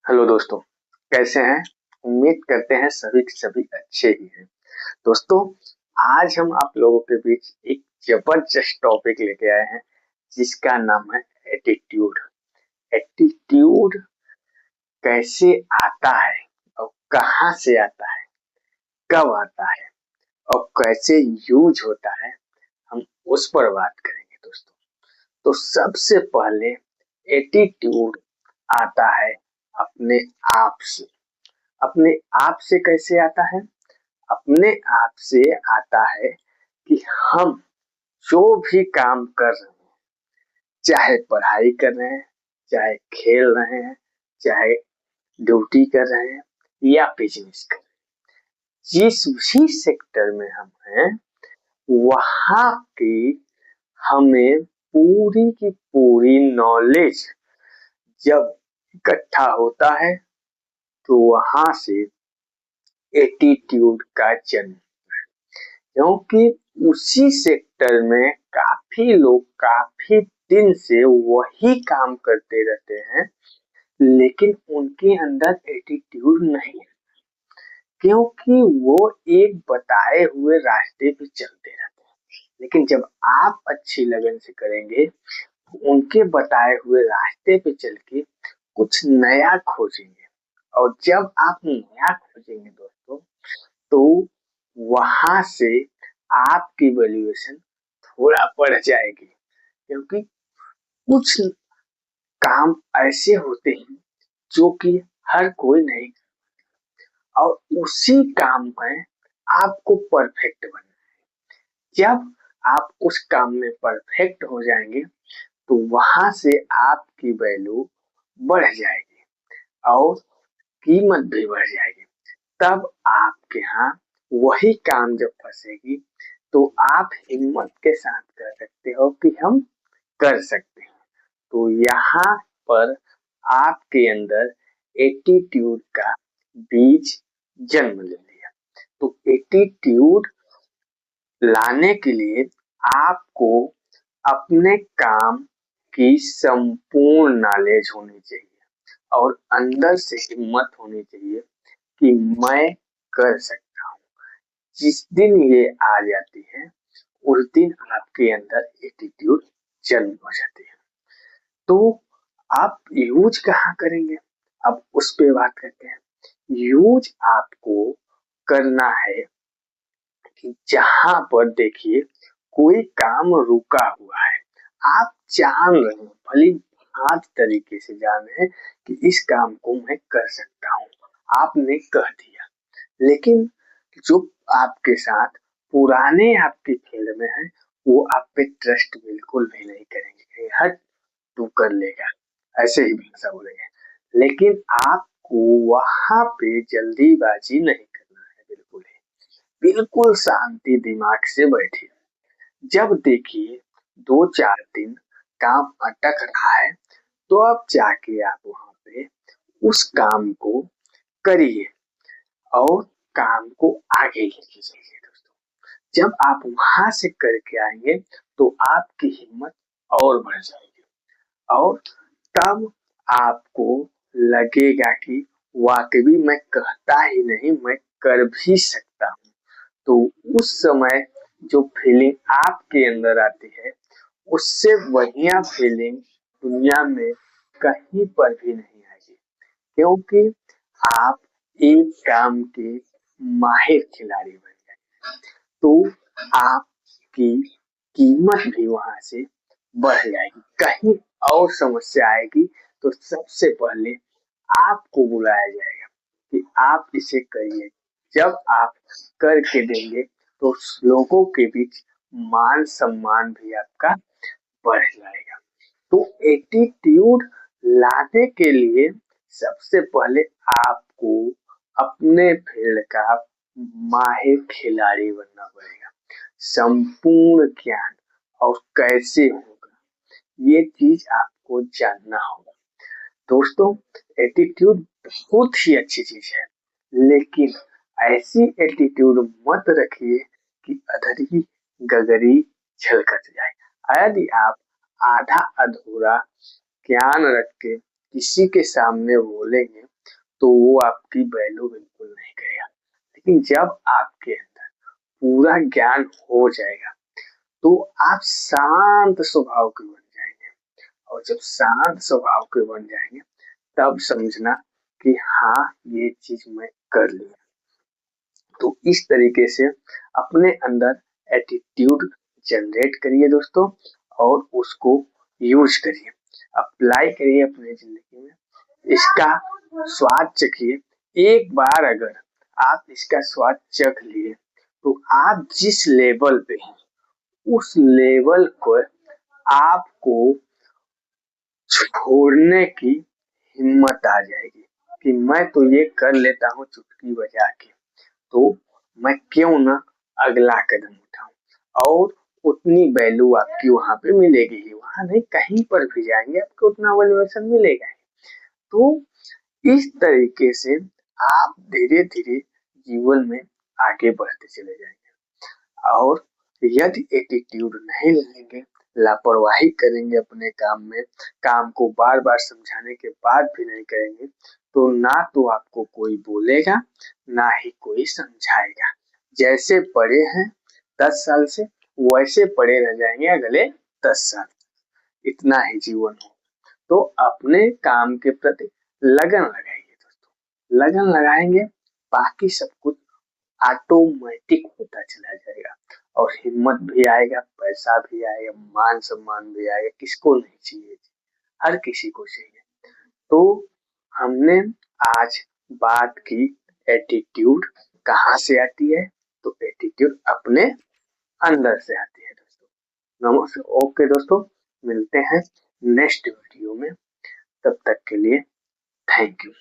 Hello दोस्तों, कैसे हैं? उम्मीद करते हैं सभी के सभी अच्छे ही हैं। दोस्तों, आज हम आप लोगों के बीच एक जबरदस्त टॉपिक लेके आए हैं जिसका नाम है एटीट्यूड। एटीट्यूड कैसे आता है और कहाँ से आता है, कब आता है और कैसे यूज होता है, हम उस पर बात करेंगे दोस्तों। तो सबसे पहले एटीट्यूड आता है अपने आप से। अपने आप से कैसे आता है? अपने आप से आता है कि हम जो भी काम कर रहे हैं, चाहे पढ़ाई कर रहे हैं, चाहे खेल रहे हैं, चाहे ड्यूटी कर रहे हैं या बिजनेस कर रहे हैं, जिस भी सेक्टर में हम हैं वहां की हमें पूरी की पूरी नॉलेज जब इकट्ठा होता है तो वहां से एटीट्यूड का जन्म, क्योंकि उसी सेक्टर में काफी लोग काफी दिन से वही काम करते रहते हैं, लेकिन उनके अंदर एटीट्यूड नहीं है, क्योंकि वो एक बताए हुए रास्ते पे चलते रहते हैं। लेकिन जब आप अच्छी लगन से करेंगे तो उनके बताए हुए रास्ते पे चल के कुछ नया खोजेंगे, और जब आप नया खोजेंगे दोस्तों, तो वहां से आपकी वैल्यूएशन थोड़ा बढ़ जाएगी, क्योंकि कुछ काम ऐसे होते हैं जो कि हर कोई नहीं, और उसी काम में आपको परफेक्ट बनना है। जब आप उस काम में परफेक्ट हो जाएंगे तो वहां से आपकी वैल्यू बढ़ जाएगी और कीमत भी बढ़ जाएगी। तब आपके यहाँ वही काम जब फंसेगी तो आप हिम्मत के साथ कर सकते हो कि हम कर सकते हैं। तो यहाँ पर आपके अंदर एटीट्यूड का बीज जन्म ले लिया। तो एटीट्यूड लाने के लिए आपको अपने काम की संपूर्ण नॉलेज होनी चाहिए और अंदर से हिम्मत होनी चाहिए कि मैं कर सकता हूँ। जिस दिन ये आ जाती है उस दिन आपके अंदर एटीट्यूड जन्म हो जाती है। तो आप यूज कहाँ करेंगे? अब उस पे बात करते हैं। यूज आपको करना है कि जहां पर देखिए कोई काम रुका हुआ है, आप जान रहे हैं, भली हाथ तरीके से जान रहे हैं कि इस काम को मैं कर सकता हूँ, आपने कह दिया, लेकिन जो आपके साथ पुराने आपके फील्ड में है वो आप पे ट्रस्ट बिल्कुल भी नहीं करेंगे, हट तू कर लेगा, ऐसे ही भाषा बोलेंगे। लेकिन आपको वहां पे जल्दीबाजी नहीं करना है, बिल्कुल ही, बिल्कुल शांति दिमाग से बैठिए। जब देखिए 2-4 दिन काम अटक रहा है तो अब जाके आप वहां पे उस काम को करिए और काम को आगे लेके जाइए दोस्तों। जब आप वहां से करके आएंगे तो आपकी हिम्मत और बढ़ जाएगी और तब आपको लगेगा कि वाकई मैं कहता ही नहीं, मैं कर भी सकता हूँ। तो उस समय जो फीलिंग आपके अंदर आती है उससे बढ़िया फीलिंग दुनिया में कहीं पर भी नहीं आएगी, क्योंकि आप एक काम के माहिर खिलाड़ी बन गए। तो आपकी कीमत भी वहां से बढ़ जाएगी। कहीं और समस्या आएगी तो सबसे पहले आपको बुलाया जाएगा कि आप इसे करिए। जब आप करके देंगे तो लोगों के बीच मान सम्मान भी आपका बढ़ जाएगा। तो एटीट्यूड लाने के लिए सबसे पहले आपको अपने फील्ड का माहिर खिलाड़ी बनना पड़ेगा। संपूर्ण ज्ञान और कैसे होगा ये चीज आपको जानना होगा। दोस्तों, एटीट्यूड बहुत ही अच्छी चीज है, लेकिन ऐसी एटीट्यूड मत रखिए कि अधरी गगरी छलकत जाए। यदि आप आधा अधूरा ज्ञान रख के किसी के सामने बोलेंगे तो वो आपकी वैल्यू बिल्कुल नहीं करेगा। लेकिन जब आपके अंदर पूरा ज्ञान हो जाएगा तो आप शांत स्वभाव के बन जाएंगे, और जब शांत स्वभाव के बन जाएंगे तब समझना कि हाँ ये चीज मैं कर लिया। तो इस तरीके से अपने अंदर एटीट्यूड जनरेट करिए दोस्तों, और उसको यूज करिए, अप्लाई करिए अपने जिंदगी में। इसका स्वाद चखिए। एक बार अगर आप इसका स्वाद चख लिए तो आप जिस लेवल पे हैं उस लेवल को आपको छोड़ने की हिम्मत आ जाएगी कि मैं तो ये कर लेता हूँ चुटकी बजा के, तो मैं क्यों ना अगला कदम उठाऊं। और उतनी वैल्यू आपकी वहां पे मिलेगी ही, वहां नहीं कहीं पर भी जाएंगे आपको उतना वैल्यूएशन मिलेगा ही। तो इस तरीके से आप धीरे धीरे जीवन में आगे बढ़ते चले जाएंगे। और यदि एटीट्यूड नहीं लेंगे, लापरवाही करेंगे अपने काम में, काम को बार बार समझाने के बाद भी नहीं करेंगे, तो ना तो आपको कोई बोलेगा ना ही कोई समझाएगा। जैसे पढ़े हैं 10 साल से वैसे पढ़े रह जाएंगे अगले 10 साल। इतना ही जीवन हो। तो अपने काम के प्रति लगन लगाइए दोस्तों, लगन लगाएंगे बाकी सब कुछ ऑटोमेटिक होता चला जाएगा। और हिम्मत भी आएगा, पैसा भी आएगा, मान सम्मान भी आएगा। किसको नहीं चाहिए? हर किसी को चाहिए। तो हमने आज बात की एटीट्यूड कहाँ से आती है, तो एटीट्यूड अपने अंदर से आती है दोस्तों। नमस्ते, ओके दोस्तों, मिलते हैं नेक्स्ट वीडियो में। तब तक के लिए थैंक यू।